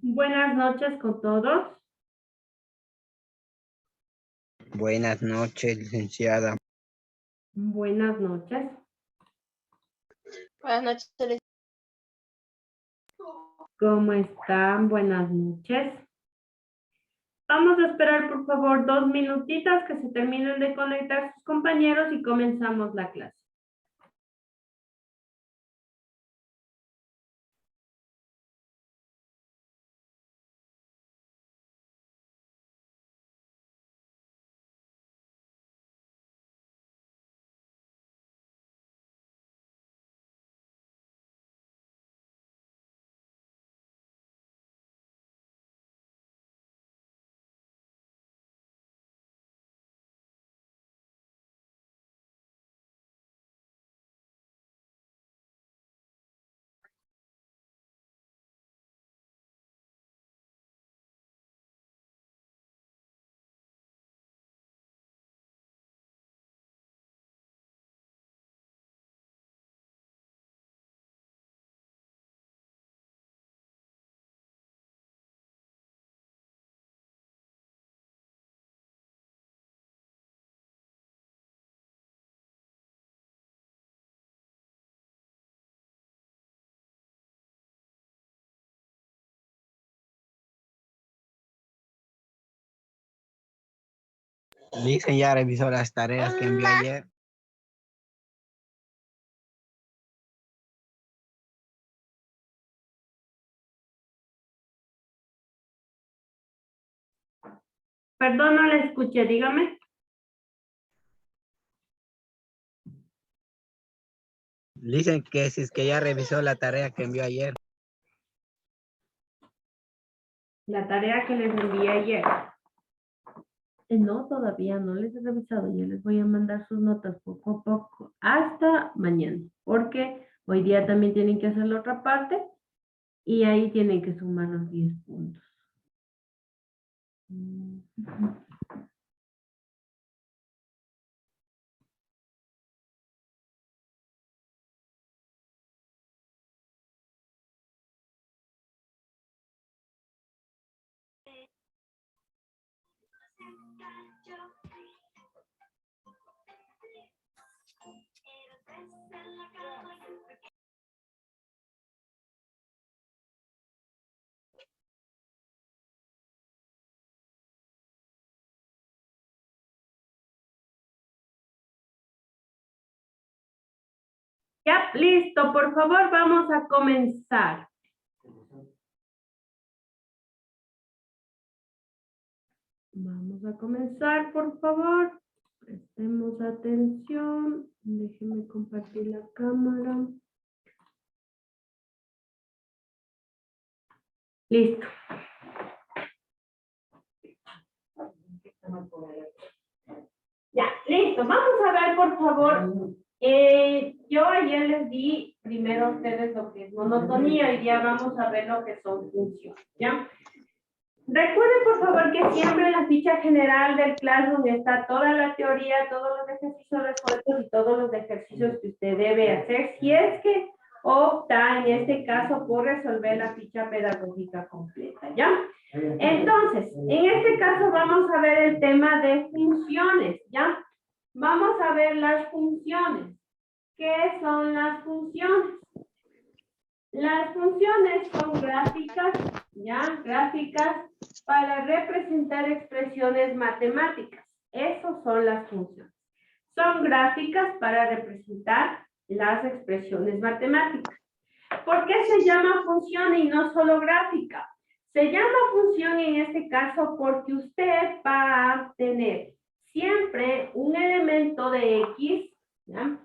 Buenas noches con todos. Buenas noches, licenciada. Buenas noches. Buenas noches. ¿Cómo están? Buenas noches. Vamos a esperar, por favor, 2 minutitos que se terminen de conectar sus compañeros y comenzamos la clase. Dicen ya revisó las tareas que envió ayer. Perdón, no le escuché, dígame. Dicen que si es que ya revisó la tarea que envió ayer. La tarea que les envié ayer. No, todavía no les he revisado. Yo les voy a mandar sus notas poco a poco hasta mañana, porque hoy día también tienen que hacer la otra parte y ahí tienen que sumar los 10 puntos. Ya, listo, por favor, vamos a comenzar. Vamos a comenzar, por favor. Prestemos atención. Déjenme compartir la cámara. Listo. Ya, listo. Vamos a ver, por favor. Yo ayer les di primero a ustedes lo que es monotonía. Hoy día vamos a ver lo que son funciones, ¿ya? Recuerden, por favor, que siempre en la ficha general del Classroom está toda la teoría, todos los ejercicios resueltos y todos los ejercicios que usted debe hacer si es que opta, en este caso, por resolver la ficha pedagógica completa, ¿ya? Entonces, en este caso vamos a ver el tema de funciones, ¿ya? Vamos a ver las funciones. ¿Qué son las funciones? Las funciones son gráficas, ¿ya? Gráficas para representar expresiones matemáticas. Esas son las funciones. Son gráficas para representar las expresiones matemáticas. ¿Por qué se llama función y no solo gráfica? Se llama función en este caso porque usted va a tener siempre un elemento de X, ¿ya?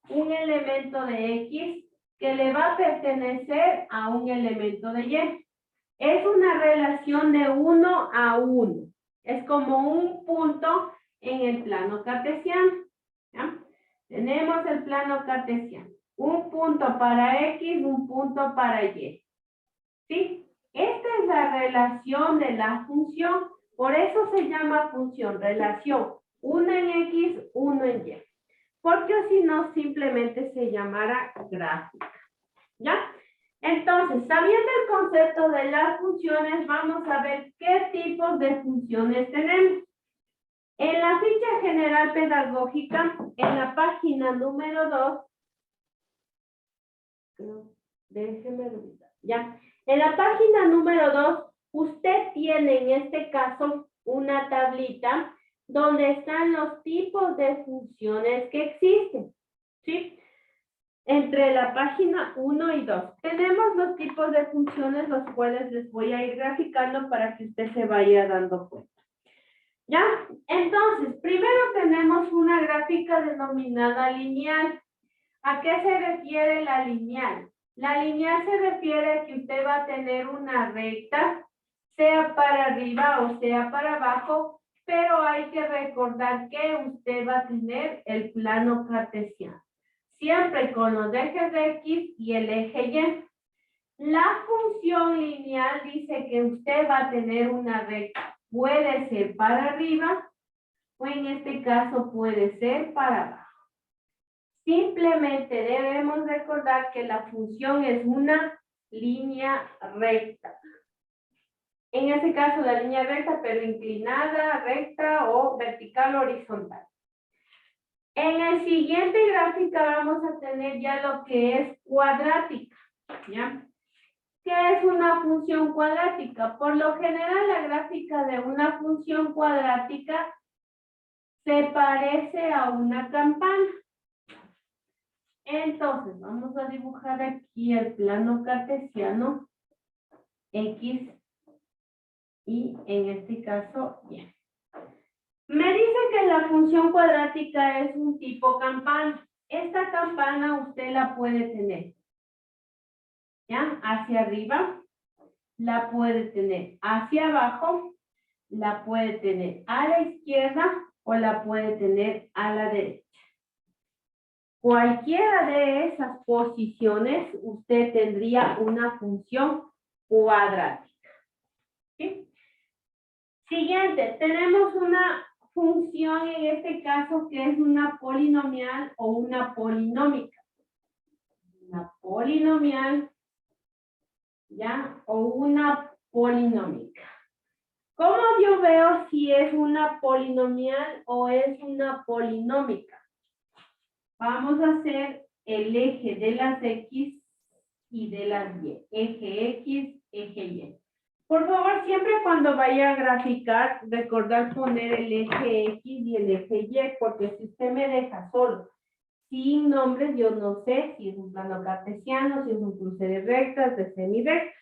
Un elemento de X que le va a pertenecer a un elemento de Y. Es una relación de 1 a 1. Es como un punto en el plano cartesiano, ¿ya? Tenemos el plano cartesiano. Un punto para X, un punto para Y. ¿Sí? Esta es la relación de la función. Por eso se llama función, relación. Una en X, uno en Y. Porque si no, simplemente se llamara gráfica. ¿Ya? Entonces, sabiendo el concepto de las funciones, vamos a ver qué tipos de funciones tenemos. En la ficha general pedagógica, en la página número 2, déjeme revisar, ya. En la página número 2, usted tiene en este caso una tablita donde están los tipos de funciones que existen, ¿sí? Entre la página 1 y 2. Tenemos los tipos de funciones, los cuales les voy a ir graficando para que usted se vaya dando cuenta. ¿Ya? Entonces, primero tenemos una gráfica denominada lineal. ¿A qué se refiere la lineal? La lineal se refiere a que usted va a tener una recta, sea para arriba o sea para abajo, pero hay que recordar que usted va a tener el plano cartesiano. Siempre con los ejes de X y el eje Y. La función lineal dice que usted va a tener una recta. Puede ser para arriba o en este caso puede ser para abajo. Simplemente debemos recordar que la función es una línea recta. En este caso la línea recta, pero inclinada, recta o vertical o horizontal. En el siguiente gráfica vamos a tener ya lo que es cuadrática, ¿ya? ¿Qué es una función cuadrática? Por lo general, la gráfica de una función cuadrática se parece a una campana. Entonces, vamos a dibujar aquí el plano cartesiano, X, y en este caso, Y. Me dice que la función cuadrática es un tipo campana. Esta campana usted la puede tener, ¿ya? Hacia arriba, la puede tener hacia abajo, la puede tener a la izquierda o la puede tener a la derecha. Cualquiera de esas posiciones, usted tendría una función cuadrática. ¿Sí? Siguiente, tenemos una función en este caso que es una polinomial o una polinómica. Una polinomial, ¿ya? O una polinómica. ¿Cómo yo veo si es una polinomial o es una polinómica? Vamos a hacer el eje de las X y de las Y. Eje X, eje Y. Por favor, siempre cuando vaya a graficar, recordar poner el eje X y el eje Y, porque si usted me deja solo, sin nombres, yo no sé si es un plano cartesiano, si es un cruce de rectas, de semirectas.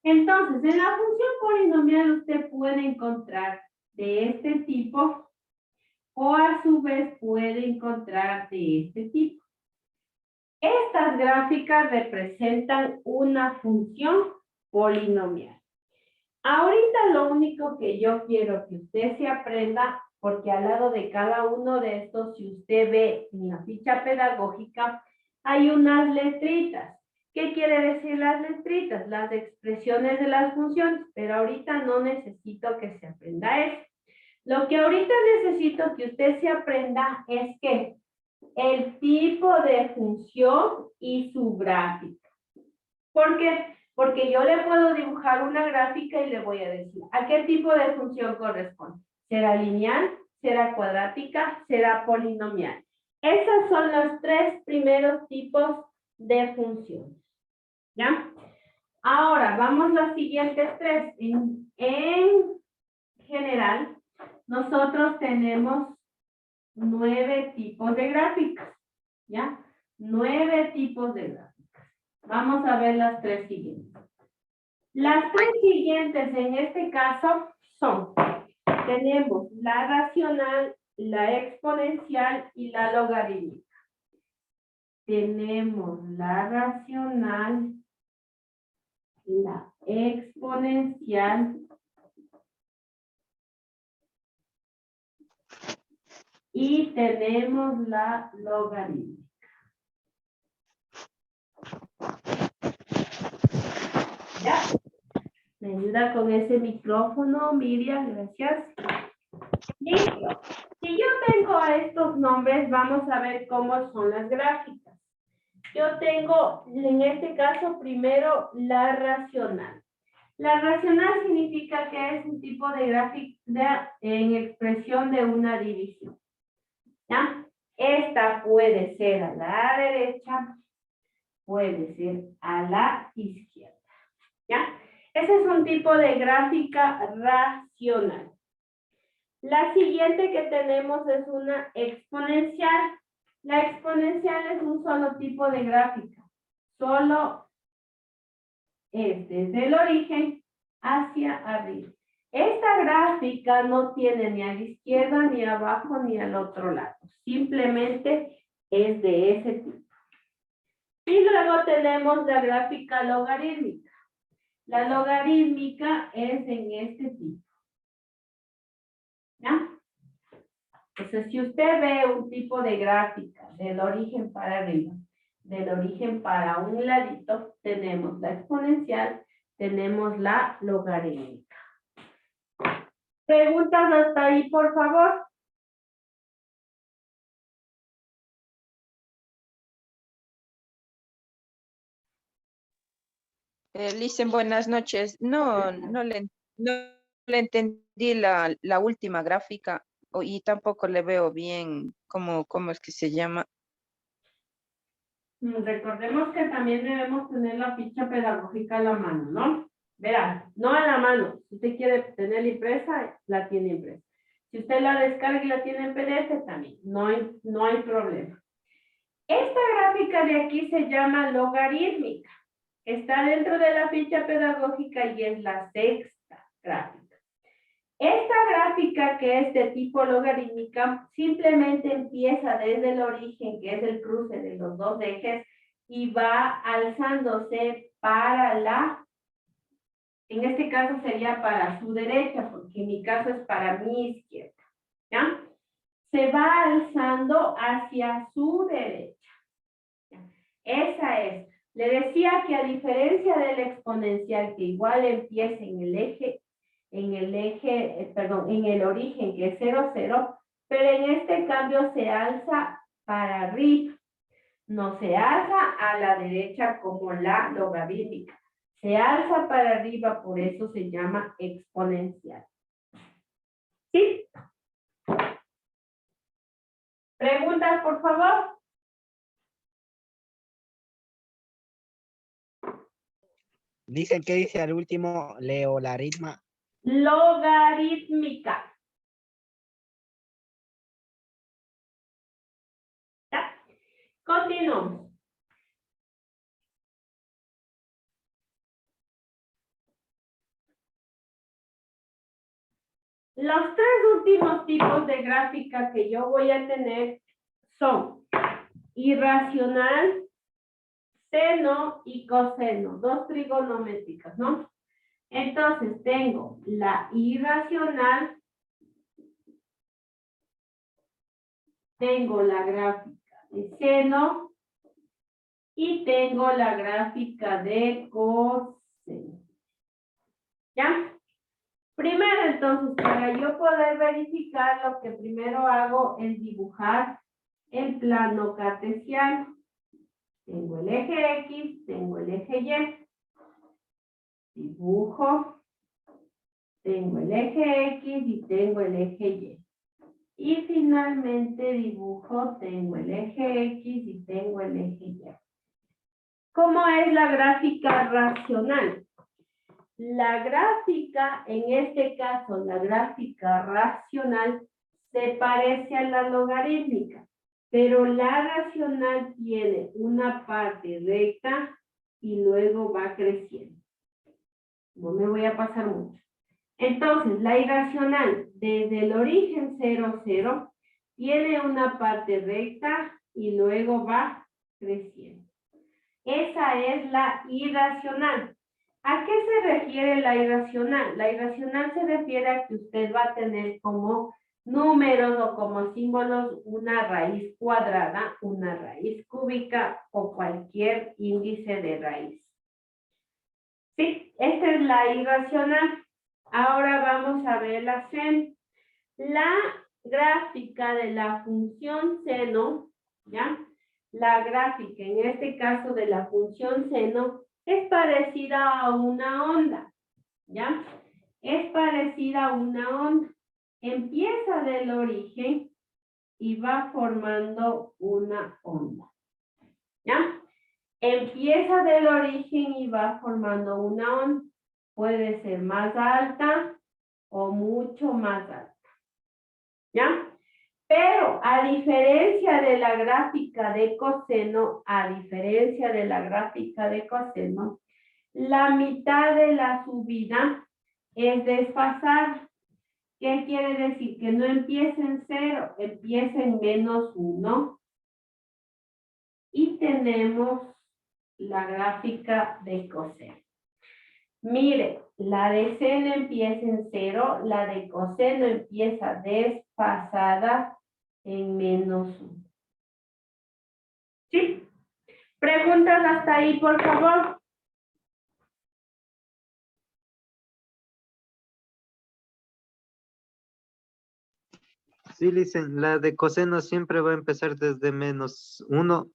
Entonces, en la función polinomial usted puede encontrar de este tipo o a su vez puede encontrar de este tipo. Estas gráficas representan una función polinomial. Ahorita lo único que yo quiero que usted se aprenda, porque al lado de cada uno de estos, si usted ve en la ficha pedagógica, hay unas letritas. ¿Qué quiere decir las letritas? Las expresiones de las funciones, pero ahorita no necesito que se aprenda eso. Lo que ahorita necesito que usted se aprenda es que el tipo de función y su gráfica. ¿Por qué? Porque yo le puedo dibujar una gráfica y le voy a decir a qué tipo de función corresponde. ¿Será lineal? ¿Será cuadrática? ¿Será polinomial? Esos son los tres primeros tipos de funciones. ¿Ya? Ahora, vamos a los siguientes tres. En general, nosotros tenemos 9 tipos de gráficas. ¿Ya? 9 tipos de gráficas. Vamos a ver las tres siguientes. Las tres siguientes en este caso son, tenemos la racional, la exponencial y la logarítmica. Tenemos la racional, la exponencial y tenemos la logarítmica. ¿Ya? ¿Me ayuda con ese micrófono, Miriam? Gracias. Listo. Si yo tengo estos nombres, vamos a ver cómo son las gráficas. yo tengo, en este caso, primero la racional. La racional significa que es un tipo de gráfica en expresión de una división. ¿Ya? Esta puede ser a la derecha, puede ser a la izquierda. ¿Ya? Ese es un tipo de gráfica racional. La siguiente que tenemos es una exponencial. La exponencial es un solo tipo de gráfica. Solo es desde el origen hacia arriba. Esta gráfica no tiene ni a la izquierda, ni abajo, ni al otro lado. Simplemente es de ese tipo. Y luego tenemos la gráfica logarítmica. La logarítmica es en este tipo. ¿Ya? Entonces, si usted ve un tipo de gráfica del origen para arriba, del origen para un ladito, tenemos la exponencial, tenemos la logarítmica. ¿Preguntas hasta ahí, por favor? Licen, buenas noches. No le entendí la última gráfica y tampoco le veo bien cómo es que se llama. Recordemos que también debemos tener la ficha pedagógica a la mano, ¿no? Verán, no a la mano. Si usted quiere tenerla impresa, la tiene impresa. Si usted la descarga y la tiene en PDF, también. No hay problema. Esta gráfica de aquí se llama logarítmica. Está dentro de la ficha pedagógica y es la sexta gráfica. Esta gráfica que es de tipo logarítmica simplemente empieza desde el origen, que es el cruce de los dos ejes, y va alzándose para en este caso sería para su derecha, porque en mi caso es para mi izquierda, ¿ya? Se va alzando hacia su derecha. ¿Ya? Esa es. Le decía que a diferencia del exponencial, que igual empieza en el origen, que es 0, 0, pero en este cambio se alza para arriba. No se alza a la derecha como la logarítmica. Se alza para arriba, por eso se llama exponencial. ¿Sí? ¿Preguntas, por favor? Dicen que dice al último logaritma. Logarítmica. ¿Ya? Continuamos. Los tres últimos tipos de gráfica que yo voy a tener son irracional, seno y coseno, dos trigonométricas, ¿no? Entonces tengo la irracional, tengo la gráfica de seno y tengo la gráfica de coseno. ¿Ya? Primero, entonces, para yo poder verificar, lo que primero hago es dibujar el plano cartesiano. Tengo el eje X, tengo el eje Y. Dibujo. Tengo el eje X y tengo el eje Y. Y finalmente dibujo, tengo el eje X y tengo el eje Y. ¿Cómo es la gráfica racional? La gráfica, en este caso, la gráfica racional, se parece a la logarítmica, pero la racional tiene una parte recta y luego va creciendo. No me voy a pasar mucho. Entonces, la irracional, desde el origen 0, 0, tiene una parte recta y luego va creciendo. Esa es la irracional. ¿A qué se refiere la irracional? La irracional se refiere a que usted va a tener como números o como símbolos una raíz cuadrada, una raíz cúbica o cualquier índice de raíz. Sí, esta es la irracional. Ahora vamos a ver la seno. La gráfica de la función seno, ¿ya? la gráfica, en este caso de la función seno, es parecida a una onda, ¿ya? Es parecida a una onda. Empieza del origen y va formando una onda, ¿ya? Empieza del origen y va formando una onda. Puede ser más alta o mucho más alta, ¿ya? Pero a diferencia de la gráfica de coseno, la mitad de la subida es desfasada. ¿Qué quiere decir? Que no empieza en 0, empieza en -1. Y tenemos la gráfica de coseno. Mire, la de seno empieza en 0, la de coseno empieza desfasada en -1. ¿Sí? Preguntas hasta ahí, por favor. Sí, dicen, la de coseno siempre va a empezar desde -1.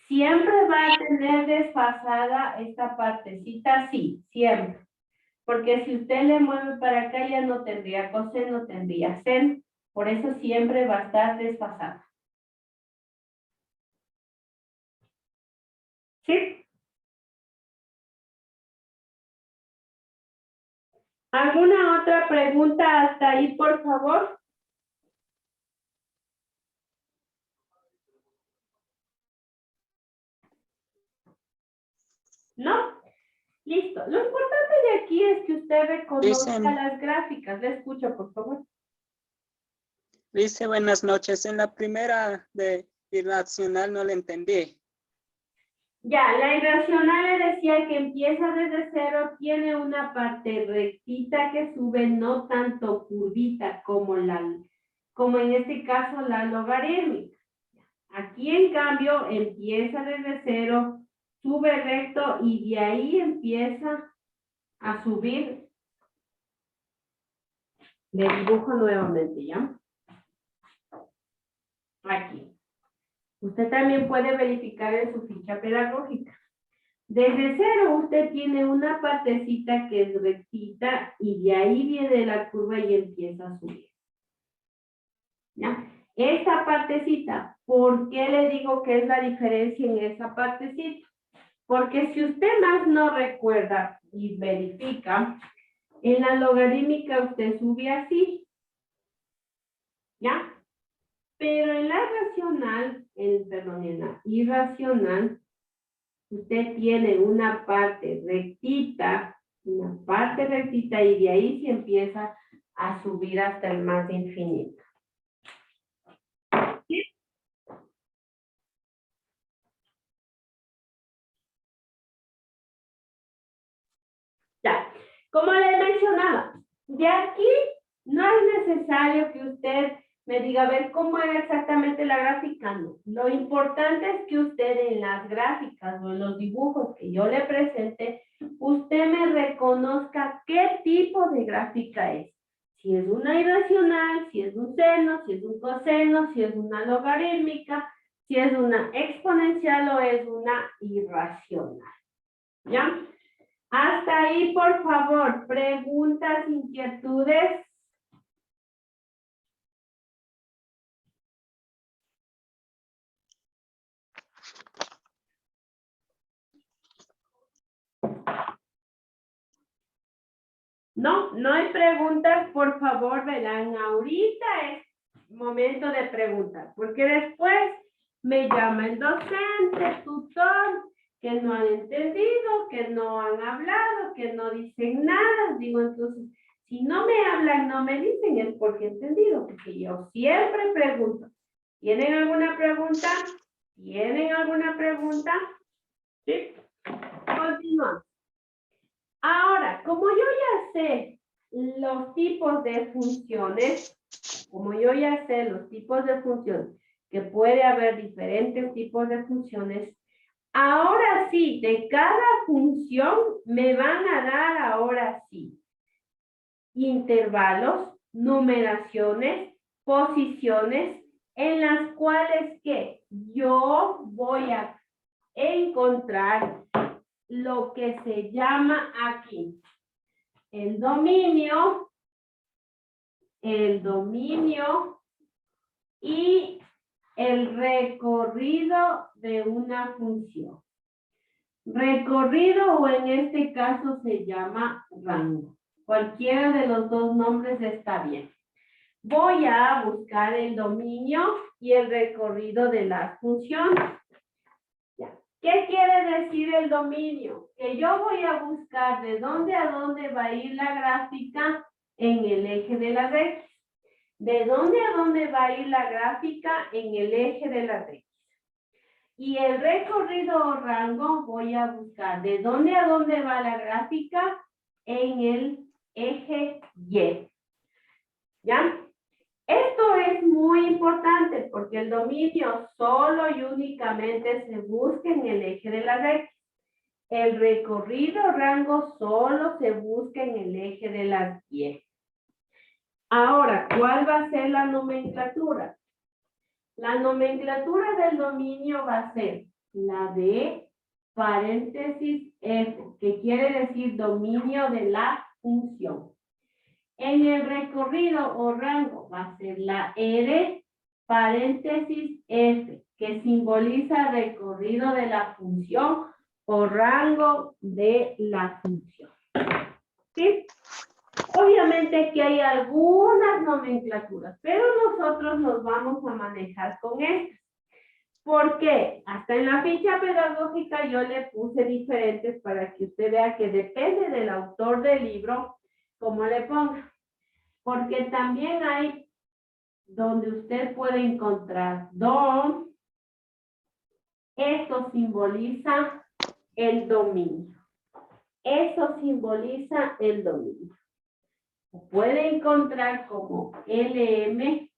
Siempre va a tener desfasada esta partecita, sí, siempre. Porque si usted le mueve para acá ya no tendría coseno, tendría seno. Por eso siempre va a estar desfasada. ¿Sí? ¿Alguna otra pregunta hasta ahí, por favor? ¿No? Listo. Lo importante de aquí es que usted reconozca las gráficas. Le escucho, por favor. Dice, buenas noches. En la primera de irracional no le entendí. Ya, la irracional le decía que empieza desde 0, tiene una parte rectita que sube, no tanto curvita como en este caso la logarítmica. Aquí en cambio empieza desde 0, sube recto y de ahí empieza a subir. Le dibujo nuevamente, ¿ya? Aquí. Usted también puede verificar en su ficha pedagógica. Desde 0 usted tiene una partecita que es rectita y de ahí viene la curva y empieza a subir. ¿Ya? Esta partecita, ¿por qué le digo que es la diferencia en esa partecita? Porque si usted más no recuerda y verifica, en la logarítmica usted sube así. ¿Ya? Pero en la racional, perdón, en la irracional, usted tiene una parte rectita y de ahí se empieza a subir hasta el más infinito. ¿Sí? Ya, como les mencionaba, de aquí no es necesario que usted me diga, a ver, ¿cómo era exactamente la gráfica? No. Lo importante es que usted en las gráficas o en los dibujos que yo le presente, usted me reconozca qué tipo de gráfica es. Si es una irracional, si es un seno, si es un coseno, si es una logarítmica, si es una exponencial o es una irracional. ¿Ya? Hasta ahí, por favor, preguntas, inquietudes. No hay preguntas, por favor, verán, ahorita es momento de preguntas, porque después me llama el docente, tutor, que no han entendido, que no han hablado, que no dicen nada. Digo, entonces, si no me hablan, no me dicen, es porque he entendido, porque yo siempre pregunto. ¿Tienen alguna pregunta? ¿Tienen alguna pregunta? ¿Sí? Continuamos. Ahora, como yo ya sé los tipos de funciones, que puede haber diferentes tipos de funciones, ahora sí, de cada función me van a dar ahora sí intervalos, numeraciones, posiciones, en las cuales ¿qué? yo voy a encontrar lo que se llama aquí el dominio y el recorrido de una función. Recorrido o en este caso se llama rango. Cualquiera de los dos nombres está bien. Voy a buscar el dominio y el recorrido de las funciones. Ya. ¿Qué quiere decir el dominio? Que yo voy a buscar de dónde a dónde va a ir la gráfica en el eje de las X. ¿De dónde a dónde va a ir la gráfica en el eje de las X? Y el recorrido o rango voy a buscar de dónde a dónde va la gráfica en el eje Y. ¿Ya? Esto es muy importante porque el dominio solo y únicamente se busca en el eje de las X. El recorrido o rango solo se busca en el eje de las Y. Ahora, ¿cuál va a ser la nomenclatura? La nomenclatura del dominio va a ser la de paréntesis F, que quiere decir dominio de la función. En el recorrido o rango va a ser la R paréntesis F, que simboliza recorrido de la función o rango de la función. ¿Sí? Obviamente que hay algunas nomenclaturas, pero nosotros nos vamos a manejar con estas. ¿Por qué? Hasta en la ficha pedagógica yo le puse diferentes para que usted vea que depende del autor del libro, cómo le ponga. Porque también hay donde usted puede encontrar DOM. Esto simboliza el dominio. Eso simboliza el dominio. Puede encontrar como LM,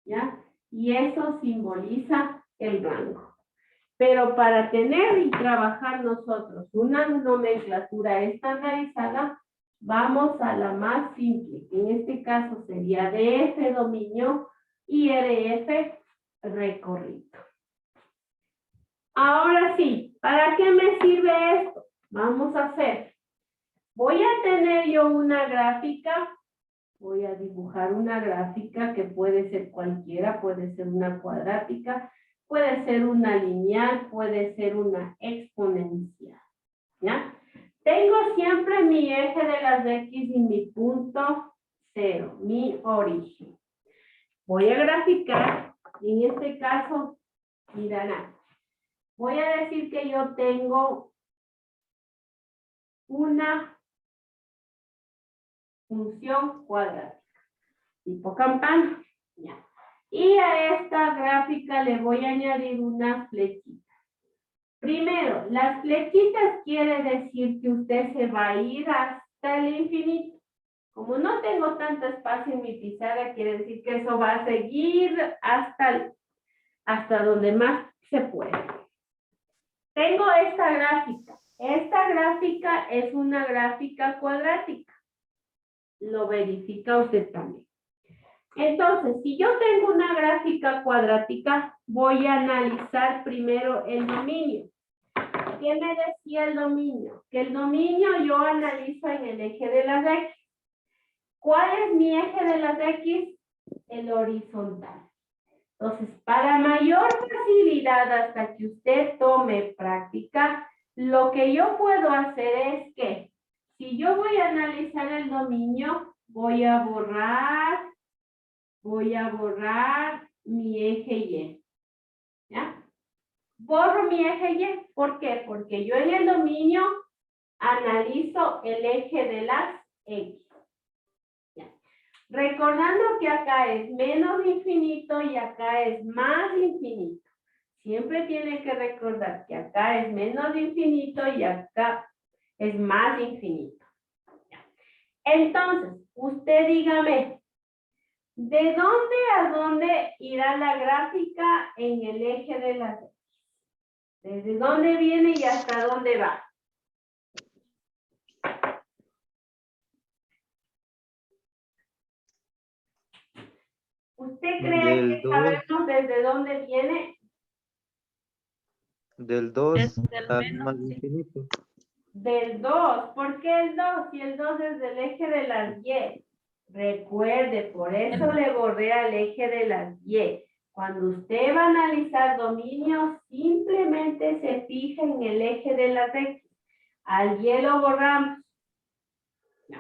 ¿ya? Y eso simboliza el rango. Pero para tener y trabajar nosotros una nomenclatura estandarizada, vamos a la más simple, que en este caso sería DF dominio y RF recorrido. Ahora sí, ¿para qué me sirve esto? Vamos a hacer. Voy a tener yo una gráfica. Voy a dibujar una gráfica que puede ser cualquiera, puede ser una cuadrática, puede ser una lineal, puede ser una exponencial. ¿Ya? Tengo siempre mi eje de las X y mi punto cero, mi origen. Voy a graficar, en este caso, mirarán, voy a decir que yo tengo una función cuadrática, tipo campana, ya. Y a esta gráfica le voy a añadir unas flechitas. Primero, las flechitas quiere decir que usted se va a ir hasta el infinito. Como no tengo tanto espacio en mi pizarra, quiere decir que eso va a seguir hasta donde más se puede. Tengo esta gráfica. Esta gráfica es una gráfica cuadrática. Lo verifica usted también. Entonces, si yo tengo una gráfica cuadrática, voy a analizar primero el dominio. ¿Qué me decía el dominio? Que el dominio yo analizo en el eje de las X. ¿Cuál es mi eje de las X? El horizontal. Entonces, para mayor facilidad hasta que usted tome práctica, lo que yo puedo hacer es que si yo voy a analizar el dominio, voy a borrar mi eje Y. ¿Ya? Borro mi eje Y. ¿Por qué? Porque yo en el dominio analizo el eje de las X. ¿Ya? Recordando que acá es menos infinito y acá es más infinito. Siempre tiene que recordar que acá es menos infinito y acá es más infinito. Entonces, usted dígame, ¿de dónde a dónde irá la gráfica en el eje de las X? ¿Desde dónde viene y hasta dónde va? ¿Usted cree que sabemos desde dónde viene? Del 2 Desde el al menos, más sí. infinito. Del 2. ¿Por qué el 2? Si el 2 es del eje de las Y. Recuerde, por eso le borré al eje de las Y. Cuando usted va a analizar dominios, simplemente se fija en el eje de las X. Al Y lo borramos. No.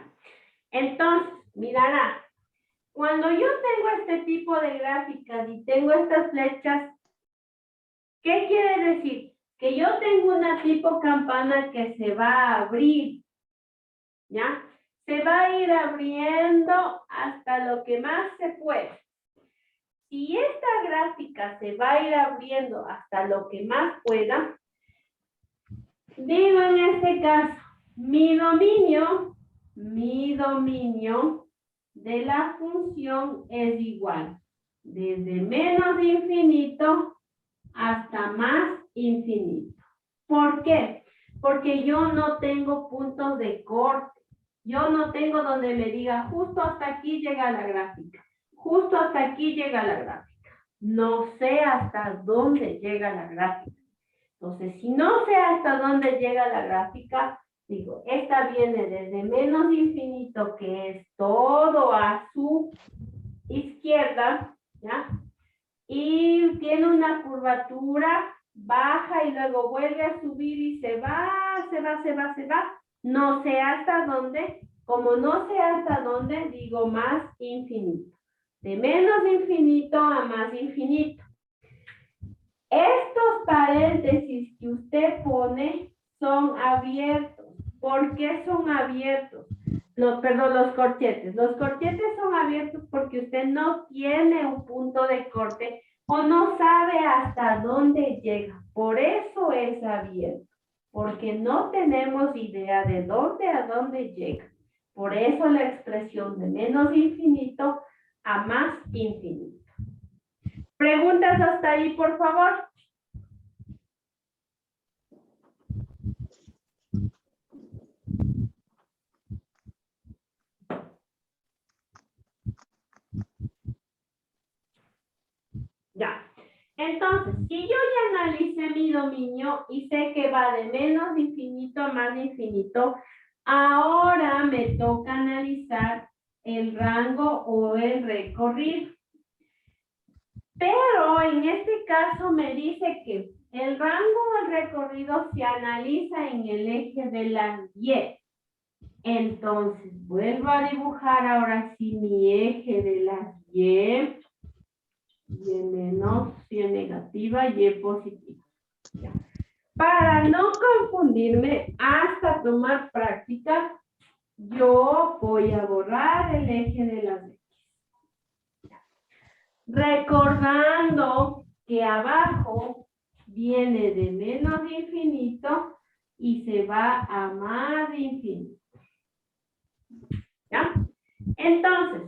Entonces, mirará, cuando yo tengo este tipo de gráficas y tengo estas flechas, ¿qué quiere decir? Que yo tengo una tipo campana que se va a abrir, ¿ya? Se va a ir abriendo hasta lo que más se puede. Si esta gráfica se va a ir abriendo hasta lo que más pueda, digo en este caso, mi dominio de la función es igual, desde menos infinito hasta más infinito. ¿Por qué? Porque yo no tengo puntos de corte. Yo no tengo donde me diga justo hasta aquí llega la gráfica. Justo hasta aquí llega la gráfica. No sé hasta dónde llega la gráfica. Entonces, si no sé hasta dónde llega la gráfica, digo, esta viene desde menos infinito, que es todo a su izquierda, ¿ya? Y tiene una curvatura, baja y luego vuelve a subir y se va. No sé hasta dónde. Como no sé hasta dónde, digo más infinito. De menos infinito a más infinito. Estos paréntesis que usted pone son abiertos. ¿Por qué son abiertos? Los corchetes. Los corchetes son abiertos porque usted no tiene un punto de corte o no sabe hasta dónde llega. Por eso es abierto. Porque no tenemos idea de dónde a dónde llega. Por eso la expresión de menos infinito a más infinito. ¿Preguntas hasta ahí, por favor? Ya. Entonces, si yo ya analicé mi dominio y sé que va de menos infinito a más infinito, ahora me toca analizar el rango o el recorrido. Pero en este caso me dice que el rango o el recorrido se analiza en el eje de las Y. Entonces, vuelvo a dibujar ahora sí mi eje de las Y. Y menos, Y negativa, Y positiva. Ya. Para no confundirme, hasta tomar práctica, yo voy a borrar el eje de las X. Recordando que abajo viene de menos infinito y se va a más infinito. ¿Ya? Entonces,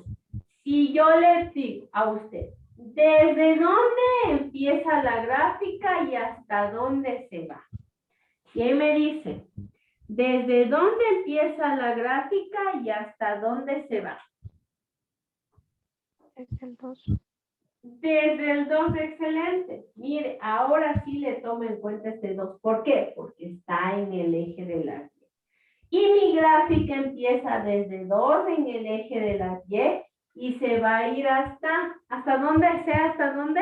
si yo le digo a usted, ¿desde dónde empieza la gráfica y hasta dónde se va? ¿Quién me dice? ¿Desde dónde empieza la gráfica y hasta dónde se va? Es el 2. Desde el 2, excelente. Mire, ahora sí le tomo en cuenta este 2. ¿Por qué? Porque está en el eje de las Y. Y mi gráfica empieza desde 2 en el eje de las Y se va a ir ¿hasta dónde sea? ¿Hasta dónde?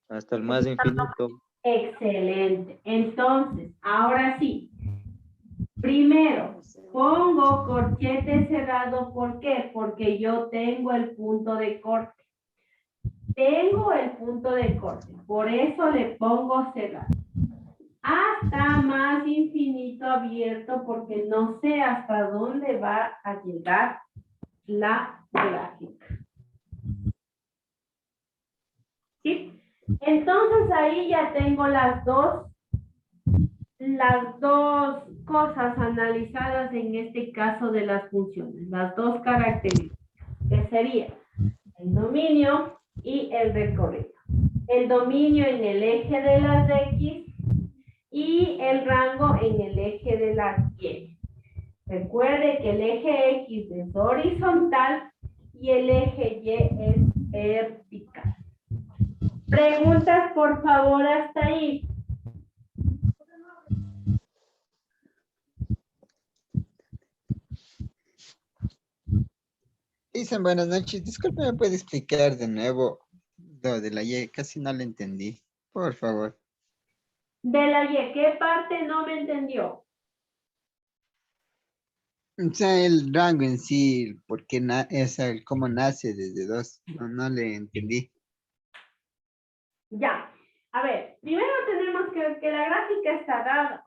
Hasta el más infinito. Excelente. Entonces, ahora sí. Primero, pongo corchete cerrado. ¿Por qué? Porque yo tengo el punto de corte. Tengo el punto de corte. Por eso le pongo cerrado. Hasta más infinito abierto porque no sé hasta dónde va a llegar la gráfica. ¿Sí? Entonces ahí ya tengo las dos cosas analizadas en este caso de las funciones, las dos características, que sería el dominio y el recorrido. El dominio en el eje de las X y el rango en el eje de las Y. Recuerde que el eje X es horizontal y el eje Y es vertical. Preguntas, por favor, hasta ahí. Dicen buenas noches. Disculpe, ¿me puede explicar de nuevo lo de la Y? Casi no le entendí. Por favor. De la Y, ¿qué parte no me entendió? O sea, el rango en sí, porque es el cómo nace desde dos. No le entendí. Ya. A ver, primero tenemos que ver que la gráfica está dada.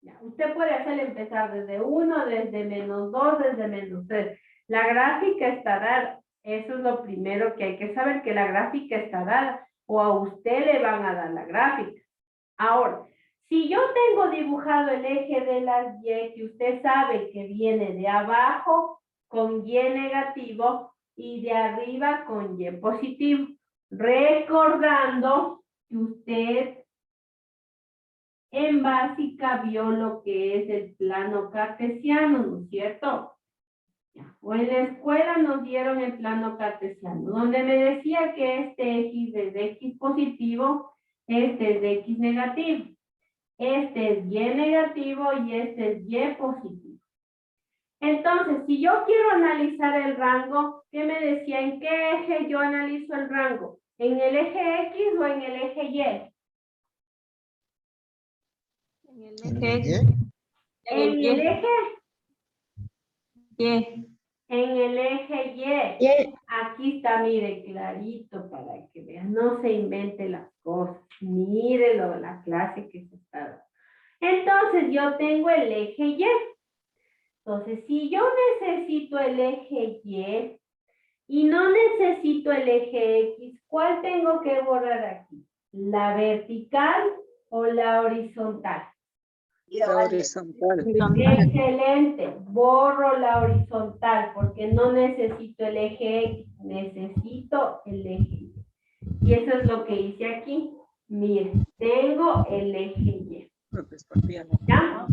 Ya, usted puede hacer empezar desde 1, desde -2, desde -3. La gráfica está dada. Eso es lo primero que hay que saber, que la gráfica está dada. O a usted le van a dar la gráfica. Ahora, si yo tengo dibujado el eje de las Y, que usted sabe que viene de abajo con Y negativo y de arriba con Y positivo, recordando que usted en básica vio lo que es el plano cartesiano, ¿no es cierto? O en la escuela nos dieron el plano cartesiano, donde me decía que este X es de X positivo, este es de X negativo. Este es Y negativo y este es Y positivo. Entonces, si yo quiero analizar el rango, ¿qué me decía? ¿En qué eje yo analizo el rango? ¿En el eje X o en el eje Y? En el eje, En el eje, Y. en el eje Y. Aquí está, mire, clarito para que vean. No se invente las cosas. Mire la clase que se está dando. Entonces, yo tengo el eje Y. Entonces, si yo necesito el eje Y no necesito el eje X, ¿cuál tengo que borrar aquí? ¿La vertical o la horizontal? La horizontal. Excelente, borro la horizontal porque no necesito el eje X, necesito el eje Y. Y eso es lo que hice aquí. Mire, tengo el eje Y. ¿Ya?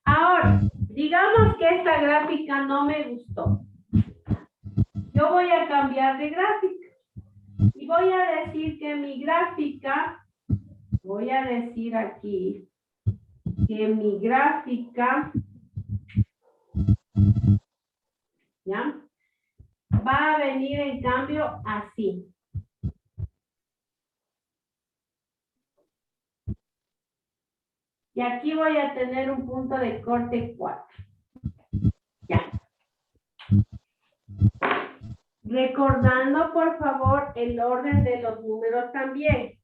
Ahora, digamos que esta gráfica no me gustó. Yo voy a cambiar de gráfica. Y voy a decir que mi gráfica, voy a decir aquí, que mi gráfica, ¿ya? Va a venir en cambio así. Y aquí voy a tener un punto de corte 4. Ya. Recordando, por favor, el orden de los números también.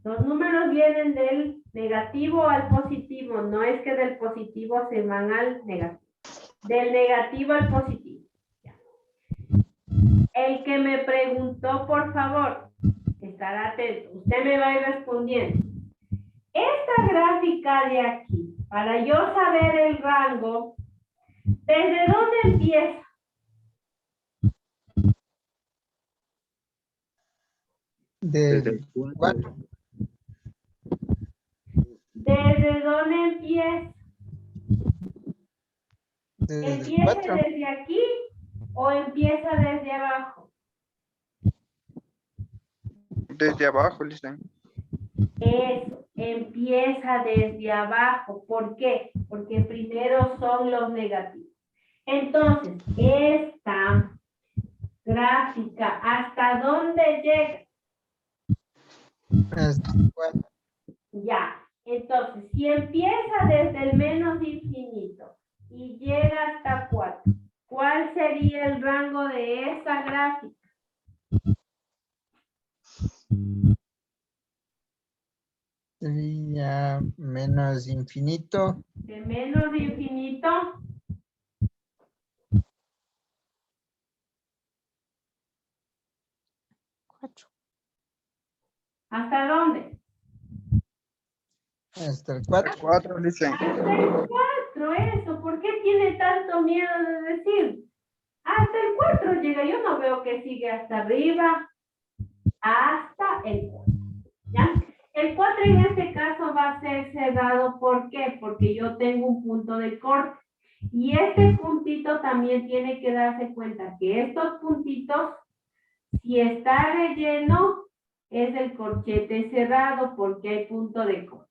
Los números vienen del negativo al positivo. No es que del positivo se van al negativo. Del negativo al positivo. Ya. El que me preguntó, por favor, estará atento. Usted me va a ir respondiendo. Esta gráfica de aquí, para yo saber el rango, ¿desde dónde empieza? Desde 4. ¿Desde dónde empieza? Desde ¿Empieza 4. desde aquí o empieza desde abajo? Desde abajo, listen. Eso, empieza desde abajo. ¿Por qué? Porque primero son los negativos. Entonces, esta gráfica, ¿hasta dónde llega? Hasta 4. Ya. Entonces, si empieza desde el menos infinito y llega hasta 4, ¿cuál sería el rango de esa gráfica? Sería menos infinito. De menos infinito. ¿Hasta dónde? Hasta el 4. 4, listen. Hasta el 4, eso. ¿Por qué tiene tanto miedo de decir? Hasta el 4 llega. Yo no veo que sigue hasta arriba. Hasta el 4. ¿Ya? El 4 en este caso va a ser cerrado. ¿Por qué? Porque yo tengo un punto de corte. Y este puntito también tiene que darse cuenta que estos puntitos, si está relleno, es el corchete cerrado porque hay punto de corte.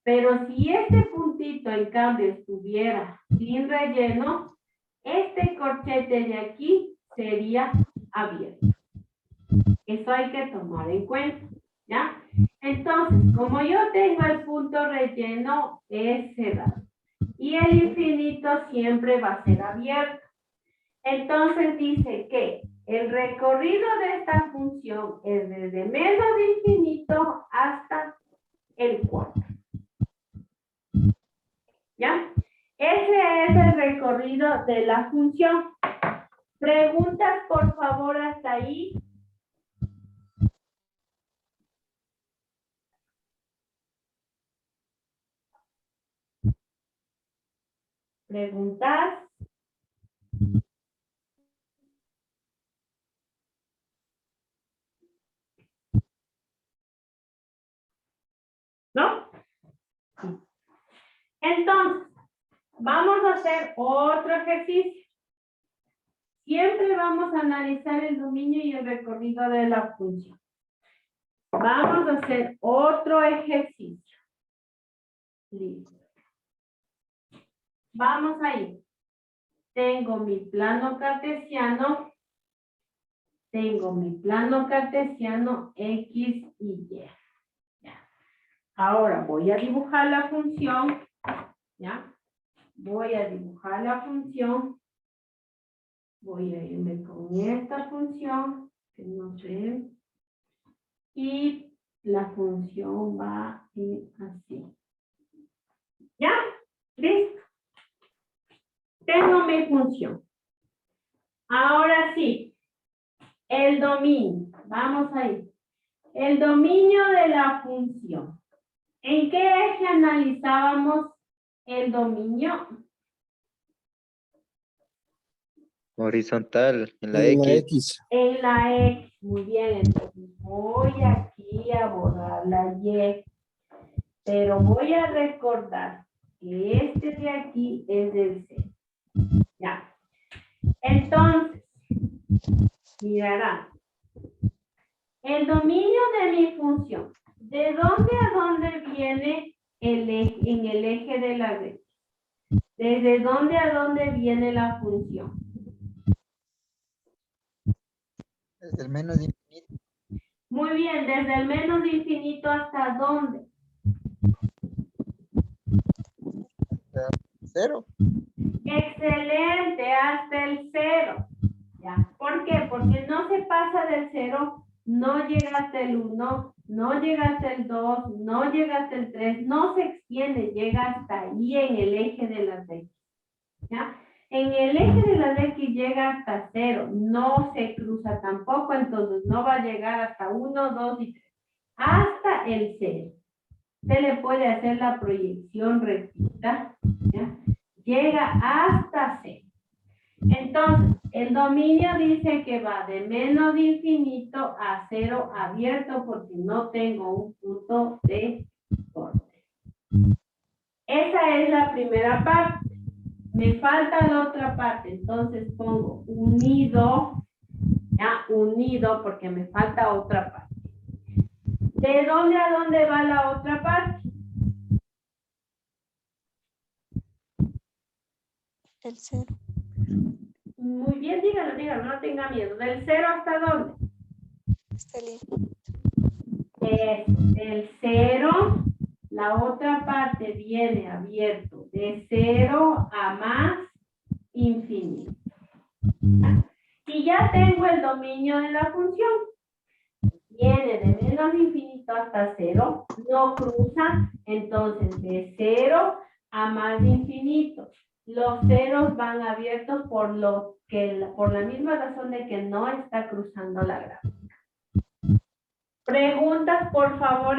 Pero si este puntito en cambio estuviera sin relleno, este corchete de aquí sería abierto. Eso hay que tomar en cuenta, ¿ya? Entonces, como yo tengo el punto relleno, es cerrado. Y el infinito siempre va a ser abierto. Entonces dice que el recorrido de esta función es desde menos de infinito hasta el 4. ¿Ya? Ese es el recorrido de la función. Preguntas, por favor, hasta ahí. Preguntas. ¿No? Entonces, vamos a hacer otro ejercicio. Siempre vamos a analizar el dominio y el recorrido de la función. Vamos a hacer otro ejercicio. Listo. Vamos ahí. Tengo mi plano cartesiano. Tengo mi plano cartesiano X y Y. Ya. Ahora voy a dibujar la función. ¿Ya? Voy a dibujar la función. Voy a irme con esta función, que no sé. Y la función va a ir así. ¿Ya? ¿Listo? Tengo mi función. Ahora sí, el dominio. Vamos ahí. El dominio de la función. ¿En qué eje analizábamos el dominio? Horizontal, en la En la X. X. En la X. Muy bien, entonces voy aquí a borrar la Y. Pero voy a recordar que este de aquí es del C. Ya. Entonces, mirarán. El dominio de mi función. ¿De dónde a dónde viene el eje, en el eje de la X? ¿Desde dónde a dónde viene la función? Desde el menos infinito. Muy bien, desde el menos de infinito hasta dónde. Hasta 0. Excelente, hasta el 0. ¿Ya? ¿Por qué? Porque no se pasa del 0, no llega hasta el 1, no llega hasta el 2, no llega hasta el 3, no se extiende, llega hasta ahí en el eje de las X. ¿Ya? En el eje de las X llega hasta 0, no se cruza tampoco, entonces no va a llegar hasta 1, 2 y 3, hasta el 0. Se le puede hacer la proyección recta, ¿ya? Llega hasta 0. Entonces, el dominio dice que va de menos de infinito a 0 abierto porque no tengo un punto de corte. Esa es la primera parte. Me falta la otra parte, entonces pongo unido, ya, unido porque me falta otra parte. ¿De dónde a dónde va la otra parte? El 0. Muy bien, dígalo, no tenga miedo. ¿Del 0 hasta dónde? Está el Del 0, la otra parte viene abierto de 0 a más infinito. Y ya tengo el dominio de la función. Viene de menos infinito hasta 0, no cruza, entonces de 0 a más infinito. Los ceros van abiertos por la misma razón de que no está cruzando la gráfica. Preguntas, por favor.